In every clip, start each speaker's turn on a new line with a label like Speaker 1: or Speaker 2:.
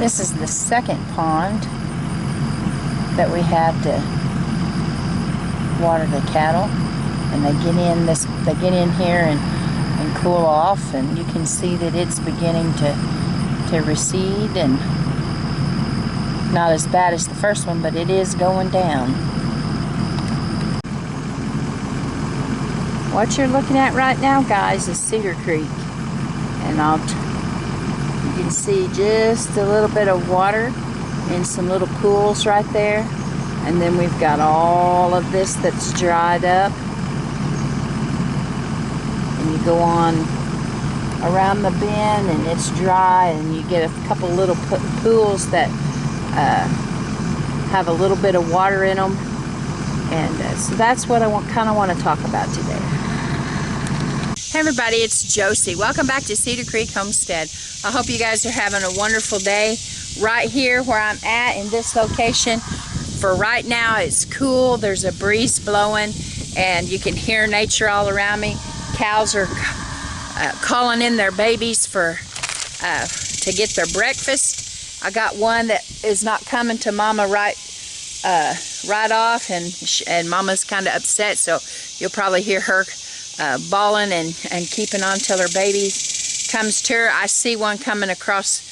Speaker 1: This is the second pond that we have to water the cattle, and they get in here and cool off, and you can see that it's beginning to recede, and not as bad as the first one, but it is going down. What you're looking at right now, guys, is Cedar Creek, and you can see just a little bit of water in some little pools right there, and then we've got all of this that's dried up, and you go on around the bend and it's dry, and you get a couple little pools that have a little bit of water in them, and so that's what I kind of want to talk about today. Hey everybody, it's Josie. Welcome back to Cedar Creek Homestead. I hope you guys are having a wonderful day. Right here where I'm at in this location, for right now it's cool, there's a breeze blowing, and you can hear nature all around me. Cows are calling in their babies to get their breakfast. I got one that is not coming to Mama right off, and Mama's kind of upset, so you'll probably hear her bawling and keeping on till her baby comes to her. I see one coming across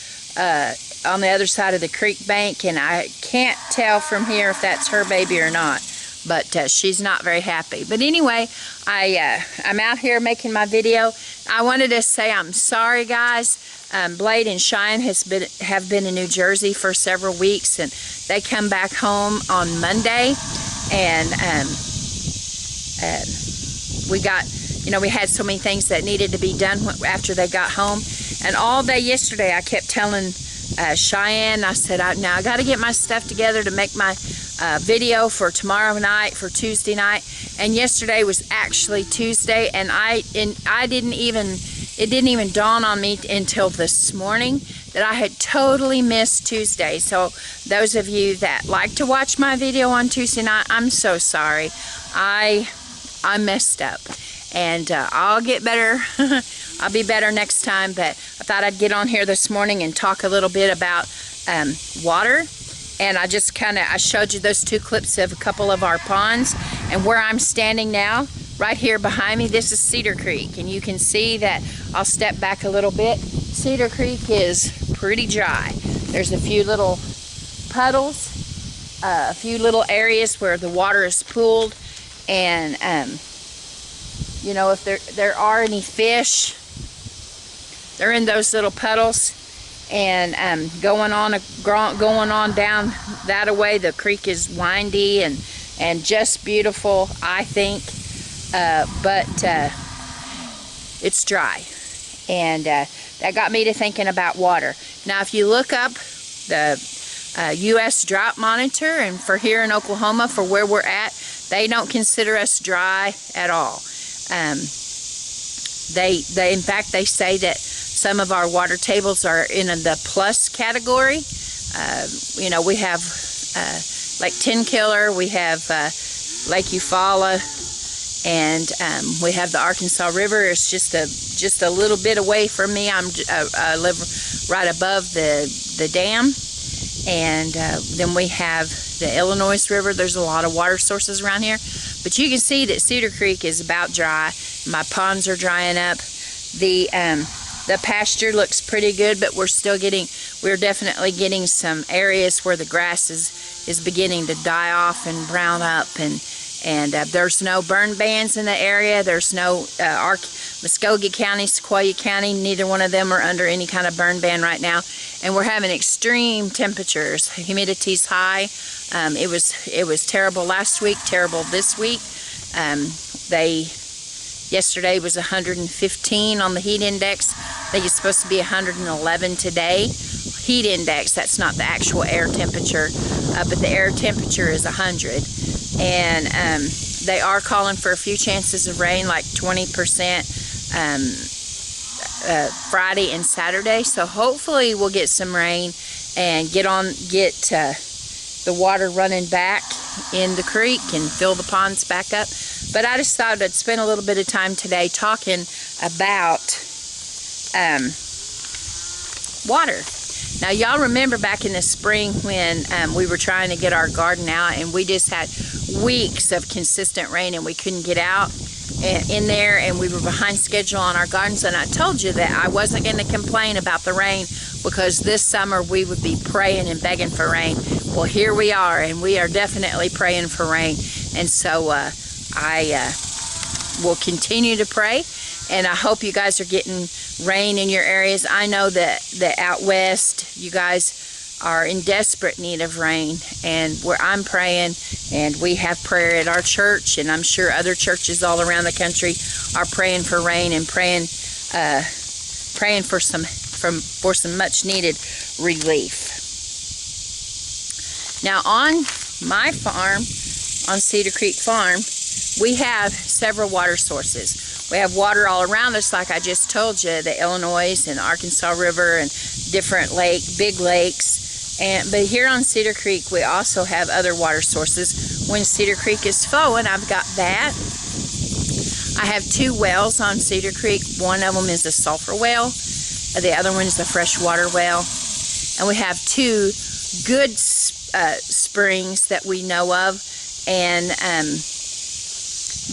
Speaker 1: on the other side of the creek bank, and I can't tell from here if that's her baby or not, but she's not very happy. But anyway, I'm out here making my video. I wanted to say I'm sorry, guys. Blade and Cheyenne have been in New Jersey for several weeks, and they come back home on Monday, and we had so many things that needed to be done after they got home. And all day yesterday I kept telling Cheyenne, I said, now I got to get my stuff together to make my video for tomorrow night, for Tuesday night. And yesterday was actually Tuesday, and it didn't even dawn on me until this morning that I had totally missed Tuesday. So those of you that like to watch my video on Tuesday night, I'm so sorry. I messed up, and I'll get better. I'll be better next time, but I thought I'd get on here this morning and talk a little bit about water. And I showed you those two clips of a couple of our ponds, and where I'm standing now, right here behind me, this is Cedar Creek, and you can see that, I'll step back a little bit, Cedar Creek is pretty dry. There's a few little puddles, a few little areas where the water is pooled, and if there are any fish, they're in those little puddles. And going on down that way, the creek is windy and just beautiful, I think, but it's dry, and that got me to thinking about water. Now if you look up the U.S. Drought Monitor, and for here in Oklahoma, for where we're at, they don't consider us dry at all. In fact, they say that some of our water tables are in the plus category. We have Lake Tenkiller, we have Lake Eufaula, and we have the Arkansas River. It's just a little bit away from me. I live right above the dam, and then we have the Illinois River. There's a lot of water sources around here, but you can see that Cedar Creek is about dry. My ponds are drying up. The pasture looks pretty good, but we're definitely getting some areas where the grass is beginning to die off and brown up, and there's no burn bans in the area. There's no Muskogee County, Sequoia County, neither one of them are under any kind of burn ban right now, and we're having extreme temperatures. Humidity's high. It was terrible last week, terrible this week. Yesterday was 115 on the heat index. I think it's supposed to be 111 today. Heat index, that's not the actual air temperature, but the air temperature is 100. And they are calling for a few chances of rain, like 20% Friday and Saturday. So hopefully we'll get some rain and get the water running back in the creek and fill the ponds back up. But I just thought I'd spend a little bit of time today talking about water. Now y'all remember back in the spring when we were trying to get our garden out, and we just had weeks of consistent rain and we couldn't get out in there, and we were behind schedule on our gardens. And I told you that I wasn't going to complain about the rain, because this summer we would be praying and begging for rain. Well, here we are, and we are definitely praying for rain. And so I will continue to pray, and I hope you guys are getting rain in your areas. I know that out west you guys are in desperate need of rain, and where I'm praying, and we have prayer at our church, and I'm sure other churches all around the country are praying for rain and praying for some much needed relief. Now on my farm, on Cedar Creek Farm, we have several water sources. We have water all around us, like I just told you, the Illinois and Arkansas River and different big lakes. But here on Cedar Creek, we also have other water sources. When Cedar Creek is flowing, I've got that. I have 2 wells on Cedar Creek. One of them is a sulfur well. The other one is a freshwater well. And we have 2 good springs that we know of. And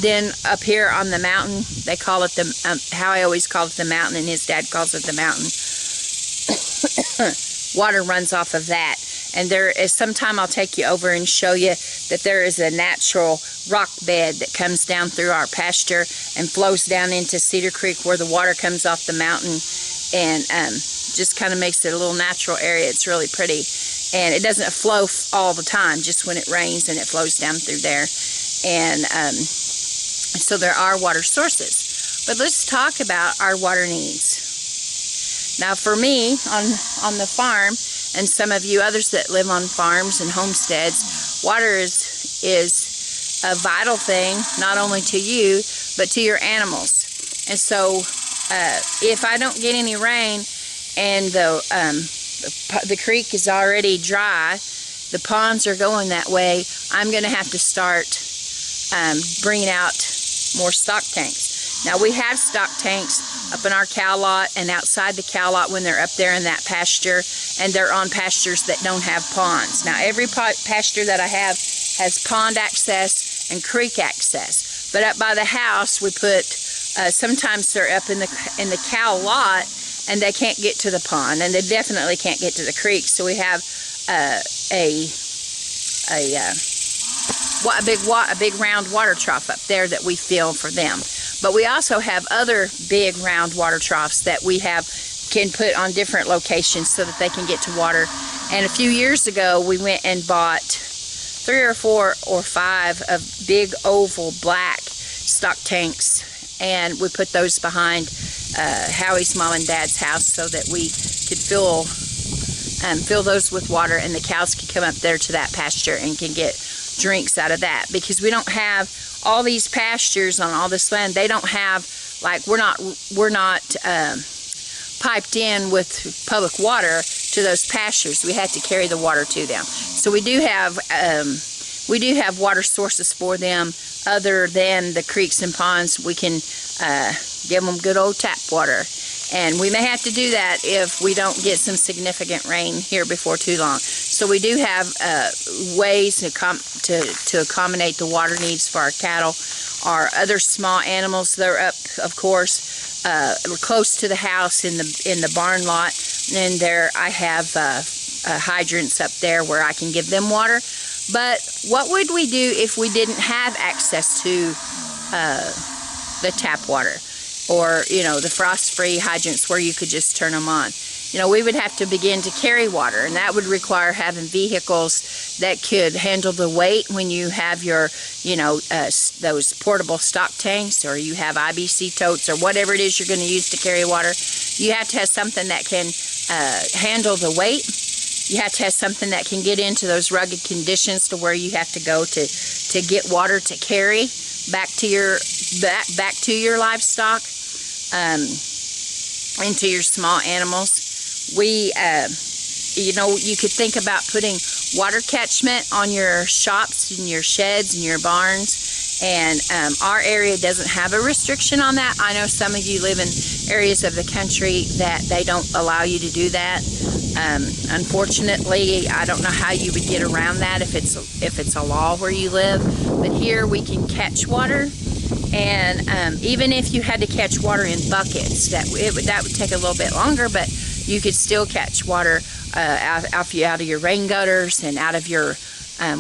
Speaker 1: then up here on the mountain, they call it how I always call it the mountain, and his dad calls it the mountain. Water runs off of that. And there is, sometime I'll take you over and show you that there is a natural rock bed that comes down through our pasture and flows down into Cedar Creek, where the water comes off the mountain, and just kind of makes it a little natural area. It's really pretty. And it doesn't flow all the time, just when it rains, and it flows down through there. And so there are water sources. But let's talk about our water needs. Now for me, on the farm, and some of you others that live on farms and homesteads, water is a vital thing, not only to you, but to your animals. And so if I don't get any rain, and the creek is already dry, the ponds are going that way, I'm going to have to start bringing out more stock tanks. Now we have stock tanks up in our cow lot and outside the cow lot when they're up there in that pasture, and they're on pastures that don't have ponds. Now every pasture that I have has pond access and creek access, but up by the house we put, sometimes they're up in the cow lot and they can't get to the pond, and they definitely can't get to the creek. So we have a big round water trough up there that we fill for them. But we also have other big round water troughs that we can put on different locations so that they can get to water. And a few years ago we went and bought 3 or 4 or 5 of big oval black stock tanks, and we put those behind Howie's mom and dad's house so that we could fill those with water, and the cows could come up there to that pasture and can get drinks out of that. Because we don't have all these pastures on all this land. They don't have, like, we're not piped in with public water to those pastures. We had to carry the water to them. So we do have water sources for them other than the creeks and ponds. We can give them good old tap water. And we may have to do that if we don't get some significant rain here before too long. So we do have ways to accommodate the water needs for our cattle. Our other small animals, they're up, of course, close to the house in the barn lot. And there I have hydrants up there where I can give them water. But what would we do if we didn't have access to the tap water? Or, the frost-free hydrants where you could just turn them on. We would have to begin to carry water, and that would require having vehicles that could handle the weight when you have your, those portable stock tanks, or you have IBC totes, or whatever it is you're going to use to carry water. You have to have something that can handle the weight. You have to have something that can get into those rugged conditions to where you have to go to get water to carry back to your livestock, into your small animals. We, you could think about putting water catchment on your shops and your sheds and your barns, And our area doesn't have a restriction on that. I know some of you live in areas of the country that they don't allow you to do that. Unfortunately, I don't know how you would get around that if it's a law where you live. But here we can catch water, and even if you had to catch water in buckets, that would take a little bit longer, but you could still catch water out of your rain gutters and out of your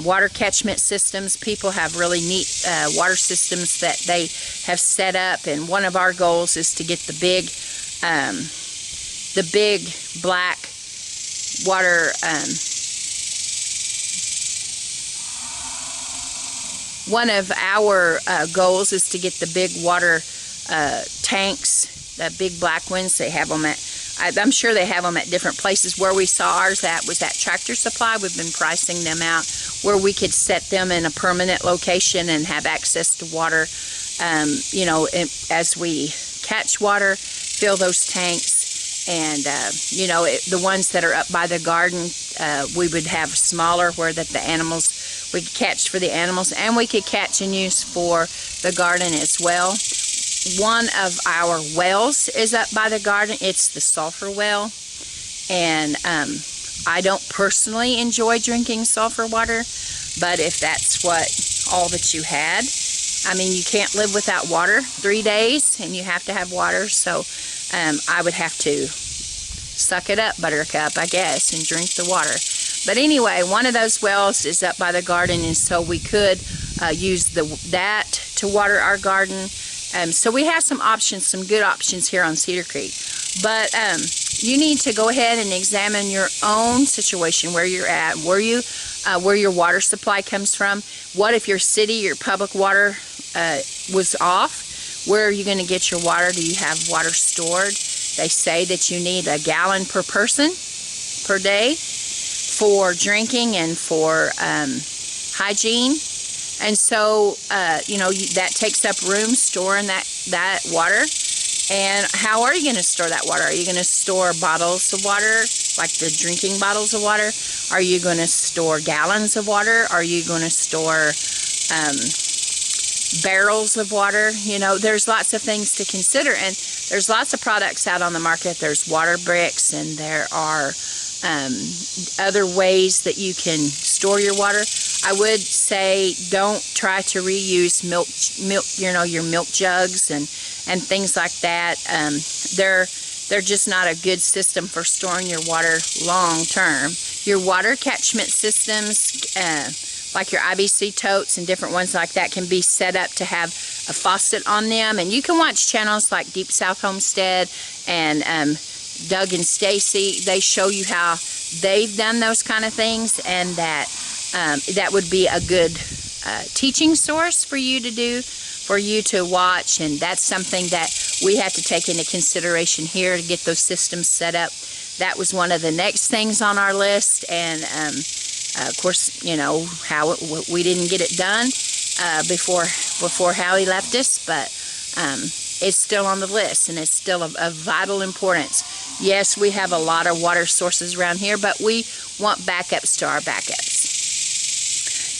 Speaker 1: water catchment systems. People have really neat water systems that they have set up, and one of our goals is to get the big black water. One of our goals is to get the big water tanks, the big black ones. They have them at, I'm sure they have them at different places. Where we saw ours at was at Tractor Supply. We've been pricing them out where we could set them in a permanent location and have access to water. You know, as we catch water, fill those tanks, and you know, the ones that are up by the garden, we would have smaller where that the animals, we could catch for the animals, and we could catch and use for the garden as well. One of our wells is up by the garden. It's the sulfur well, and I don't personally enjoy drinking sulfur water, but if that's all that you had, I mean, you can't live without water 3 days, and you have to have water, so I would have to suck it up, Buttercup, I guess, and drink the water. But anyway, one of those wells is up by the garden, and so we could use that to water our garden. So we have some options, some good options here on Cedar Creek. But you need to go ahead and examine your own situation, where you're at, where your water supply comes from. What if your city, your public water was off? Where are you going to get your water? Do you have water stored? They say that you need a gallon per person per day for drinking and for hygiene. And so, you know, that takes up room storing that water. And how are you going to store that water? Are you going to store bottles of water, like the drinking bottles of water? Are you going to store gallons of water? Are you going to store barrels of water? You know, there's lots of things to consider. And there's lots of products out on the market. There's water bricks, and there are other ways that you can store your water. I would say don't try to reuse milk, you know, your milk jugs and things like that. They're just not a good system for storing your water long term. Your water catchment systems, like your IBC totes and different ones like that, can be set up to have a faucet on them. And you can watch channels like Deep South Homestead and Doug and Stacy. They show you how they've done those kind of things, and that would be a good teaching source for you to do, for you to watch. And that's something that we have to take into consideration here to get those systems set up. That was one of the next things on our list, and of course, you know, how we didn't get it done before Howie left us, but it's still on the list, and it's still of vital importance. Yes, we have a lot of water sources around here, but we want backups to our backups.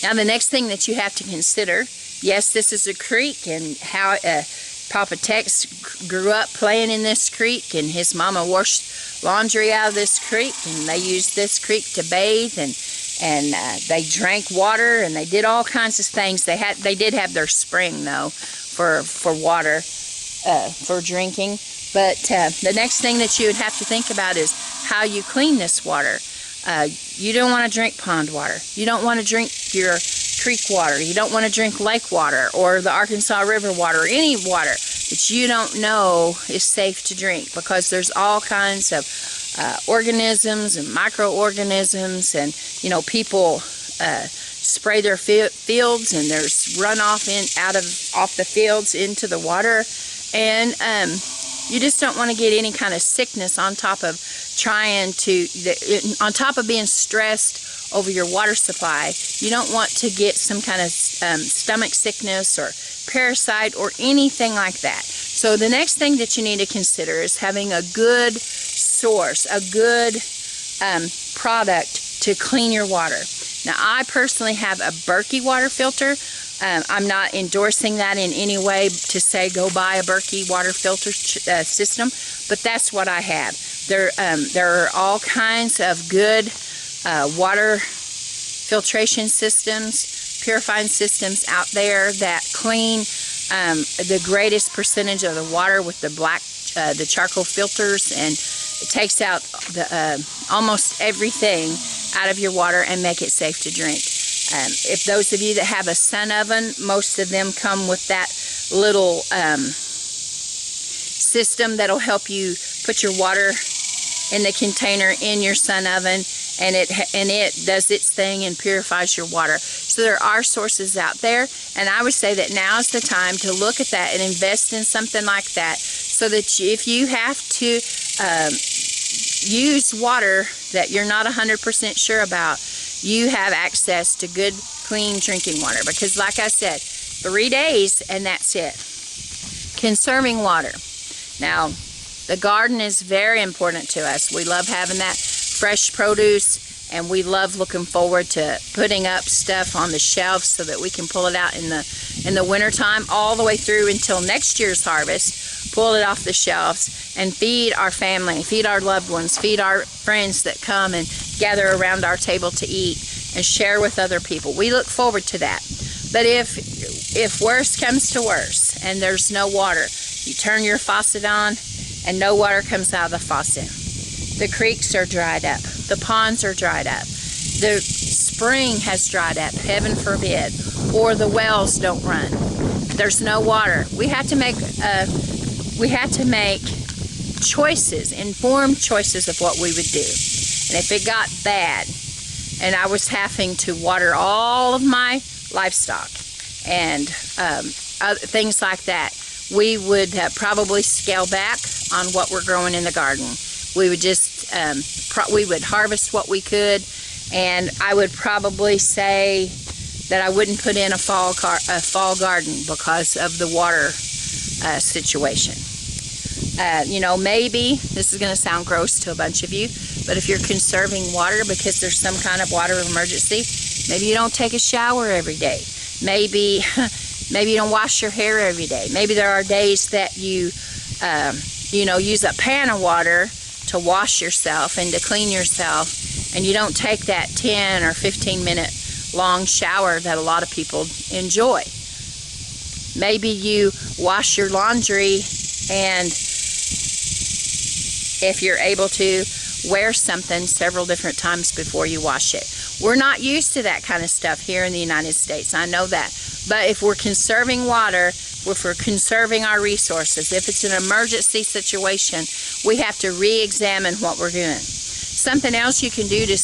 Speaker 1: Now, the next thing that you have to consider, yes, this is a creek, and how Papa Tex grew up playing in this creek, and his mama washed laundry out of this creek, and they used this creek to bathe, and they drank water, and they did all kinds of things. They did have their spring, though, for water, for drinking. But the next thing that you would have to think about is how you clean this water. You don't want to drink pond water. You don't want to drink your creek water. You don't want to drink lake water or the Arkansas River water, or any water that you don't know is safe to drink, because there's all kinds of organisms and microorganisms, and you know, people spray their fields, and there's runoff off the fields into the water, and you just don't want to get any kind of sickness on top of on top of being stressed over your water supply. You don't want to get some kind of stomach sickness or parasite or anything like that. So the next thing that you need to consider is having a good source, a good product to clean your water. Now, I personally have a Berkey water filter. I'm not endorsing that in any way to say go buy a Berkey water filter system, but that's what I have. There are all kinds of good water filtration systems, purifying systems out there that clean the greatest percentage of the water with the charcoal filters, and it takes out the almost everything out of your water and make it safe to drink. If those of you that have a sun oven, most of them come with that little system that'll help you put your water in the container in your sun oven, and it does its thing and purifies your water. So there are sources out there, and I would say that now is the time to look at that and invest in something like that, so that if you have to use water that you're not 100% sure about, you have access to good, clean drinking water. Because like I said, 3 days and that's it. Conserving water. Now, the garden is very important to us. We love having that fresh produce, and we love looking forward to putting up stuff on the shelves so that we can pull it out in the wintertime all the way through until next year's harvest, pull it off the shelves, and feed our family, feed our loved ones, feed our friends that come and gather around our table to eat and share with other people. We look forward to that. But if worse comes to worse and there's no water, you turn your faucet on and no water comes out of the faucet. The creeks are dried up. The ponds are dried up. The spring has dried up, heaven forbid, or the wells don't run. There's no water. We had to make choices, informed choices of what we would do. And if it got bad and I was having to water all of my livestock and things like that, we would probably scale back on what we're growing in the garden. We would just we would harvest what we could, and I would probably say that I wouldn't put in a fall garden because of the water situation. You know, maybe this is going to sound gross to a bunch of you, but if you're conserving water because there's some kind of water emergency, maybe you don't take a shower every day. Maybe you don't wash your hair every day. Maybe there are days that you use a pan of water to wash yourself and to clean yourself, and you don't take that 10 or 15 minute long shower that a lot of people enjoy. Maybe you wash your laundry, and if you're able to, wear something several different times before you wash it. We're not used to that kind of stuff here in the United States, I know that. But if we're conserving water, if we're conserving our resources, if it's an emergency situation, we have to re-examine what we're doing. Something else you can do to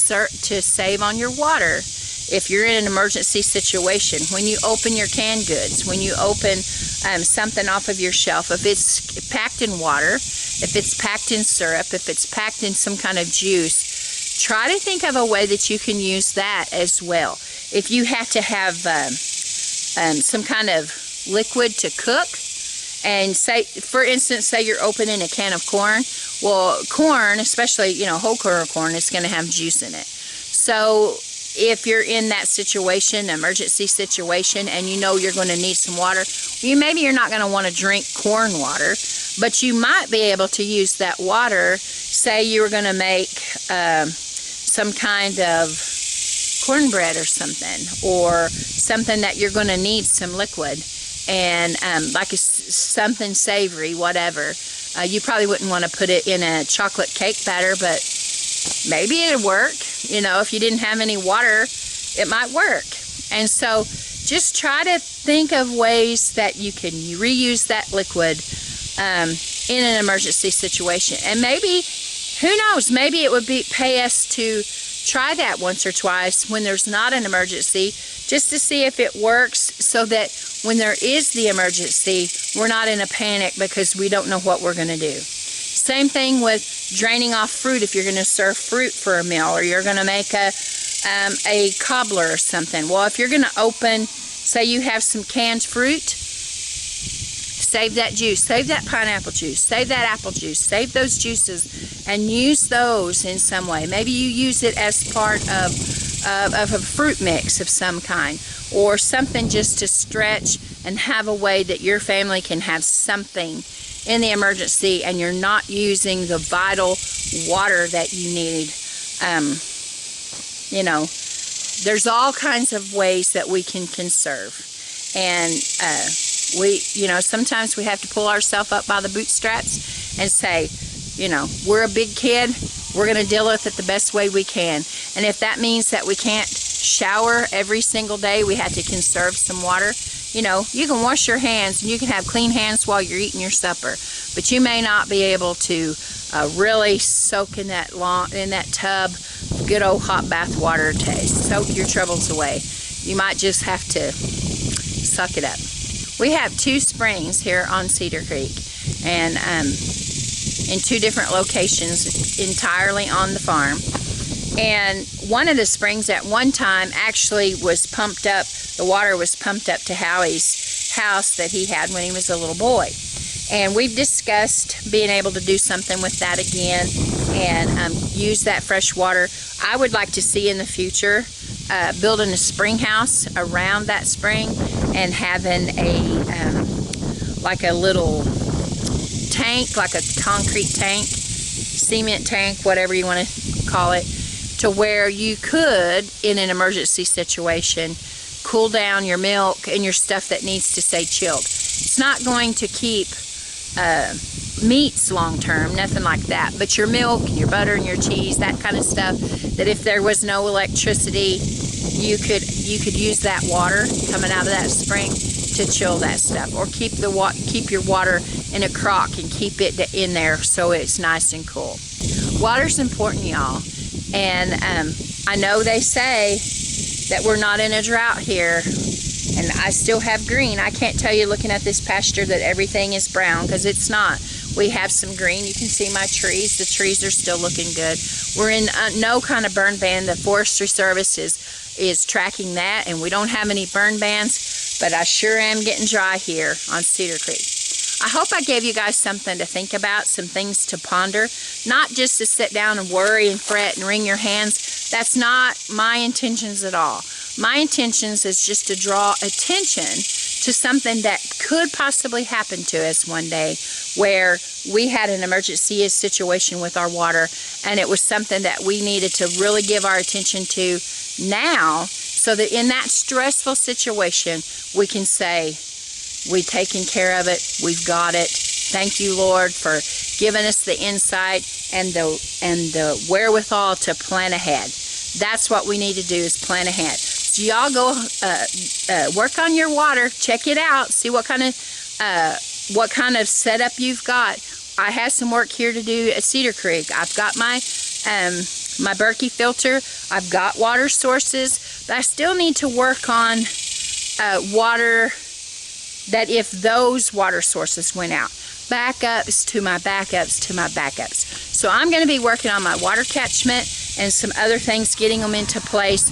Speaker 1: save on your water, if you're in an emergency situation, when you open your canned goods, when you open something off of your shelf, if it's packed in water, if it's packed in syrup, if it's packed in some kind of juice, try to think of a way that you can use that as well. If you have to have some kind of liquid to cook, and say, for instance, say you're opening a can of corn. Well, corn, especially, whole corn, is going to have juice in it. So if you're in that situation, emergency situation, and you know you're going to need some water, maybe you're not going to want to drink corn water, but you might be able to use that water. Say you were going to make some kind of cornbread or something, or something that you're going to need some liquid, and like something savory, whatever. You probably wouldn't want to put it in a chocolate cake batter, but maybe it'd work. If you didn't have any water, it might work. And so just try to think of ways that you can reuse that liquid in an emergency situation. And maybe, who knows, maybe it would pay us to try that once or twice when there's not an emergency, just to see if it works, so that when there is the emergency, we're not in a panic because we don't know what we're going to do. Same thing with draining off fruit. If you're going to serve fruit for a meal, or you're going to make a cobbler or something. Well, if you're going to open, say you have some canned fruit, save that juice, save that pineapple juice, save that apple juice, save those juices and use those in some way. Maybe you use it as part of of a fruit mix of some kind, or something just to stretch and have a way that your family can have something in the emergency and you're not using the vital water that you need. You know, there's all kinds of ways that we can conserve. And you know, sometimes we have to pull ourselves up by the bootstraps and say, you know, we're a big kid, we're going to deal with it the best way we can. And if that means that we can't shower every single day, we have to conserve some water. You know, you can wash your hands and you can have clean hands while you're eating your supper, but you may not be able to really soak in that tub good old hot bath water to soak your troubles away. You might just have to suck it up. We have 2 springs here on Cedar Creek, and in 2 different locations entirely on the farm. And one of the springs at one time actually was pumped up, the water was pumped up to Howie's house that he had when he was a little boy. And we've discussed being able to do something with that again and use that fresh water. I would like to see in the future building a spring house around that spring and having like a little tank, like a concrete tank, cement tank, whatever you want to call it, to where you could, in an emergency situation, cool down your milk and your stuff that needs to stay chilled. It's not going to keep meats long term, nothing like that, but your milk and your butter and your cheese, that kind of stuff, that if there was no electricity, you could use that water coming out of that spring to chill that stuff, or keep your water in a crock and keep it in there so it's nice and cool. Water's important, y'all, and I know they say that we're not in a drought here, and I still have green. I can't tell you looking at this pasture that everything is brown, because it's not. We have some green. You can see my trees. The trees are still looking good. We're in no kind of burn ban. The Forestry Service is tracking that, and we don't have any burn bans, but I sure am getting dry here on Cedar Creek. I hope I gave you guys something to think about, some things to ponder, not just to sit down and worry and fret and wring your hands. That's not my intentions at all. My intentions is just to draw attention to something that could possibly happen to us one day, where we had an emergency situation with our water, and it was something that we needed to really give our attention to now, so that in that stressful situation we can say, we've taken care of it, we've got it. Thank you, Lord, for giving us the insight and the wherewithal to plan ahead. That's what we need to do, is plan ahead. So y'all go work on your water, check it out, see what kind of setup you've got. I have some work here to do at Cedar Creek. I've got my my Berkey filter, I've got water sources, but I still need to work on water that if those water sources went out, backups to my backups to my backups. So I'm going to be working on my water catchment and some other things, getting them into place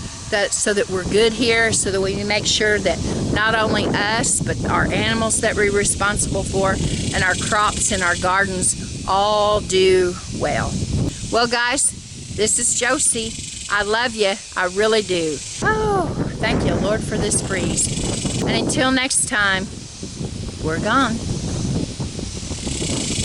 Speaker 1: so that we're good here, so that we can make sure that not only us, but our animals that we're responsible for, and our crops and our gardens all do well. Well, guys, this is Josie. I love you. I really do. Oh, thank you, Lord, for this breeze. And until next time, we're gone.